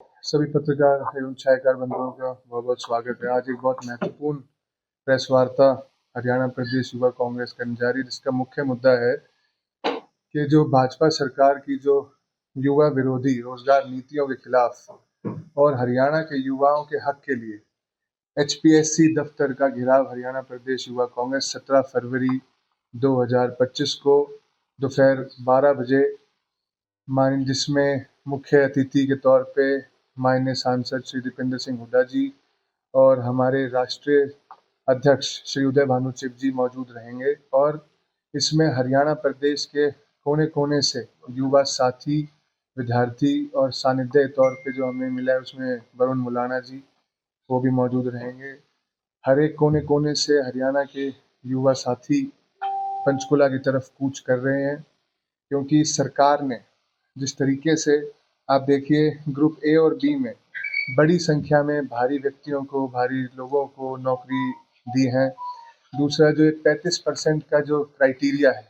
सभी पत्रकार एवं छायाकार बंधुओं का बहुत बहुत स्वागत है। आज एक बहुत महत्वपूर्ण प्रेस वार्ता हरियाणा प्रदेश युवा कांग्रेस करने जा रही है, जिसका मुख्य मुद्दा है कि जो भाजपा सरकार की जो युवा विरोधी रोजगार नीतियों के खिलाफ और हरियाणा के युवाओं के हक के लिए एचपीएससी दफ्तर का घेराव हरियाणा प्रदेश युवा कांग्रेस 17 फरवरी 2025 को दोपहर 12 बजे जिसमें मुख्य अतिथि के तौर पे माननीय सांसद श्री दीपेंद्र सिंह हुड्डा जी और हमारे राष्ट्रीय अध्यक्ष श्री उदय भानु चिब जी मौजूद रहेंगे। और इसमें हरियाणा प्रदेश के कोने कोने से युवा साथी, विद्यार्थी और सानिध्य के तौर पे जो हमें मिला है उसमें वरुण मुलाना जी वो भी मौजूद रहेंगे। हर एक कोने कोने से हरियाणा के युवा साथी पंचकुला की तरफ कूच कर रहे हैं, क्योंकि सरकार ने जिस तरीके से आप देखिए ग्रुप ए और बी में बड़ी संख्या में भारी व्यक्तियों को, भारी लोगों को नौकरी दी है। दूसरा जो 35% का जो क्राइटेरिया है,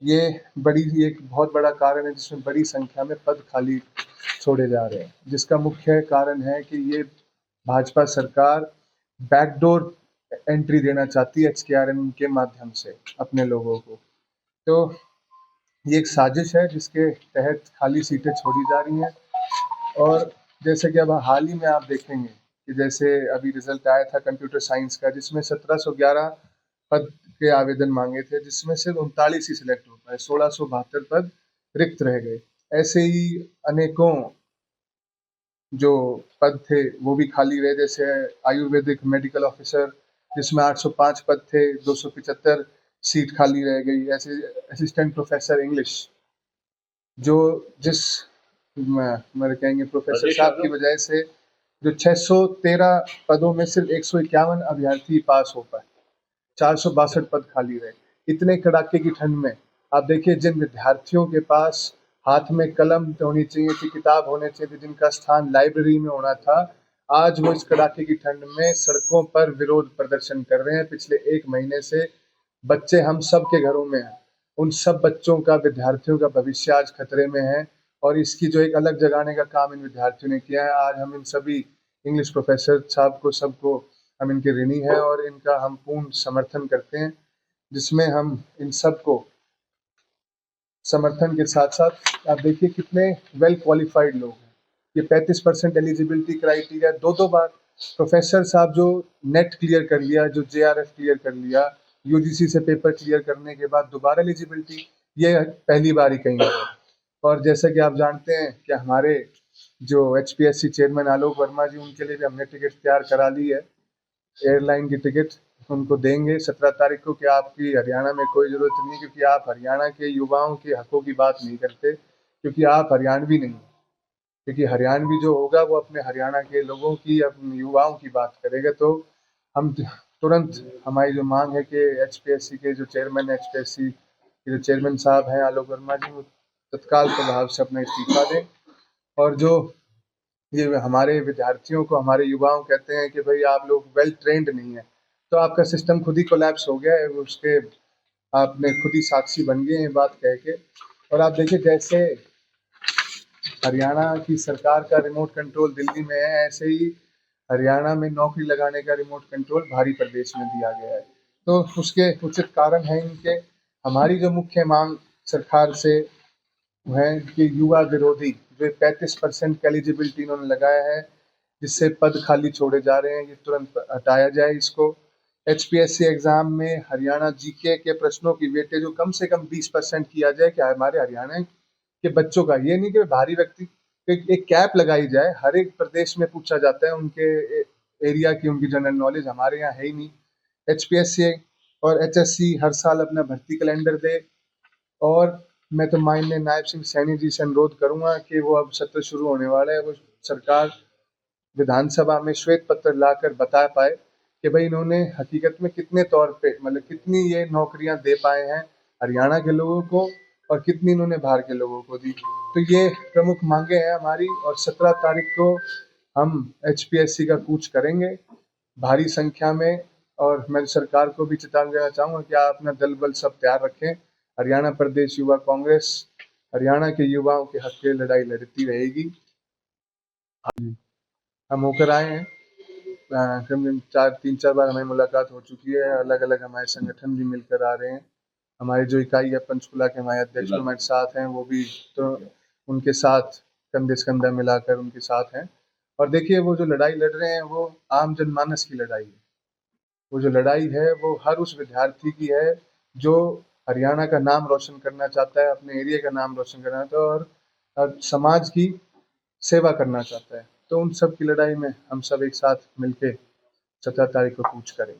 ये एक बहुत बड़ा कारण है जिसमें बड़ी संख्या में पद खाली छोड़े जा रहे हैं, जिसका मुख्य कारण है कि ये भाजपा सरकार बैकडोर एंट्री देना चाहती है एचकेआरएम के माध्यम से अपने लोगों को। तो ये एक साजिश है जिसके तहत खाली सीटें छोड़ी जा रही हैं। और जैसे कि अब हाल ही में आप देखेंगे कि जैसे अभी रिजल्ट आया था कंप्यूटर साइंस का, जिसमें 1711 पद के आवेदन मांगे थे, जिसमें सिर्फ 39 ही सिलेक्ट हो पाए, 1672 पद रिक्त रह गए। ऐसे ही अनेकों जो पद थे वो भी खाली रहे, जैसे आयुर्वेदिक मेडिकल ऑफिसर जिसमें 805 पद थे, 275 सीट खाली रह गई। ऐसे असिस्टेंट प्रोफेसर इंग्लिश जो जिस मेरे कहेंगे प्रोफेसर साहब की वजह से जो 613 पदों में सिर्फ 151 अभ्यर्थी पास हो पाए, 462 पद खाली रहे। इतने कड़ाके की ठंड में आप देखिए जिन विद्यार्थियों के पास हाथ में कलम होनी चाहिए थी, किताब होने चाहिए थी, जिनका स्थान लाइब्रेरी में होना था, आज वो इस कड़ाके की ठंड में सड़कों पर विरोध प्रदर्शन कर रहे हैं। पिछले 1 महीने से बच्चे हम सब के घरों में हैं, उन सब बच्चों का, विद्यार्थियों का भविष्य आज खतरे में है। और इसकी जो एक अलग जगाने का काम इन विद्यार्थियों ने किया है, आज हम इन सभी इंग्लिश प्रोफेसर साहब को, सबको हम इनके ऋणी हैं और इनका हम पूर्ण समर्थन करते हैं, जिसमें हम इन सब को समर्थन के साथ साथ आप देखिए कितने वेल क्वालिफाइड लोग हैं। ये 35% एलिजिबिलिटी क्राइटेरिया, दो बार प्रोफेसर साहब जो नेट क्लियर कर लिया, जो जेआरएफ क्लियर कर लिया, यूजीसी से पेपर क्लियर करने के बाद दोबारा एलिजिबिलिटी, ये पहली बार ही कहीं है। और जैसा कि आप जानते हैं कि हमारे जो एचपीएससी चेयरमैन आलोक वर्मा जी, उनके लिए भी हमने टिकट तैयार करा ली है, एयरलाइन की टिकट उनको देंगे 17 तारीख को कि आपकी हरियाणा में कोई ज़रूरत नहीं, क्योंकि आप हरियाणा के युवाओं के हकों की बात नहीं करते, क्योंकि आप हरियाणवी नहीं। क्योंकि हरियाणवी जो होगा वो अपने हरियाणा के लोगों की, अपने युवाओं की बात करेगा। तो हम तुरंत, हमारी जो मांग है कि एचपीएससी के जो चेयरमैन, एचपीएससी के जो चेयरमैन साहब हैं आलोक वर्मा जी, वो तत्काल प्रभाव से अपना इस्तीफा दें। और जो ये हमारे विद्यार्थियों को, हमारे युवाओं कहते हैं कि भाई आप लोग वेल ट्रेंड नहीं है, तो आपका सिस्टम खुद ही कोलैप्स हो गया है, उसके आपने खुद ही साक्षी बन गए हैं बात कह के। और आप देखिए जैसे हरियाणा की सरकार का रिमोट कंट्रोल दिल्ली में है, ऐसे ही हरियाणा में नौकरी लगाने का रिमोट कंट्रोल भारी प्रदेश में दिया गया है। तो उसके उचित कारण हैं इनके। हमारी जो मुख्य मांग सरकार से है कि युवा विरोधी जो 35% का एलिजिबिलिटी इन्होंने लगाया है, जिससे पद खाली छोड़े जा रहे हैं, ये तुरंत हटाया जाए इसको। एचपीएससी एग्जाम में हरियाणा जीके के प्रश्नों की वेटेज जो कम से कम 20% किया जाए, कि हमारे हरियाणा के बच्चों का, ये नहीं कि भारी व्यक्ति, एक कैप लगाई जाए। हर एक प्रदेश में पूछा जाता है उनके एरिया की, उनकी जनरल नॉलेज, हमारे यहाँ है ही नहीं। एचपीएससी और एचएससी हर साल अपना भर्ती कैलेंडर दे। और मैं तो माननीय नायब सिंह सैनी जी से अनुरोध करूंगा कि वो, अब सत्र शुरू होने वाला है, वो सरकार विधानसभा में श्वेत पत्र लाकर बता पाए कि भाई इन्होंने हकीकत में कितने तौर पे, मतलब कितनी ये नौकरियां दे पाए हैं हरियाणा के लोगों को और कितनी इन्होंने बाहर के लोगों को दी। तो ये प्रमुख मांगे हैं हमारी। और 17 तारीख को हम एचपीएससी का कूच करेंगे भारी संख्या में। और मैं सरकार को भी चेतावनी देना चाहूँगा कि आप अपना दल बल सब तैयार रखें। हरियाणा प्रदेश युवा कांग्रेस हरियाणा के युवाओं के हक के लड़ाई लड़ती रहेगी। हम होकर आए हैं। करीबन 3-4 बार हमें मुलाकात हो चुकी है। अलग-अलग हमारे संगठन भी मिलकर आ रहे हैं। हमारी जो इकाई है पंचकुला के हमारे अध्यक्ष भी हमारे साथ हैं, वो भी तो उनके साथ कंधे से कंधा मिलाकर उनके साथ हैं। और देखिए वो जो लड़ाई लड़ रहे हैं वो आम जनमानस की लड़ाई है। वो जो लड़ाई है वो हर उस विद्यार्थी की है जो हरियाणा का नाम रोशन करना चाहता है, अपने एरिया का नाम रोशन करना चाहता है और समाज की सेवा करना चाहता है। तो उन सब की लड़ाई में हम सब एक साथ मिलके 17 तारीख को कूच करेंगे।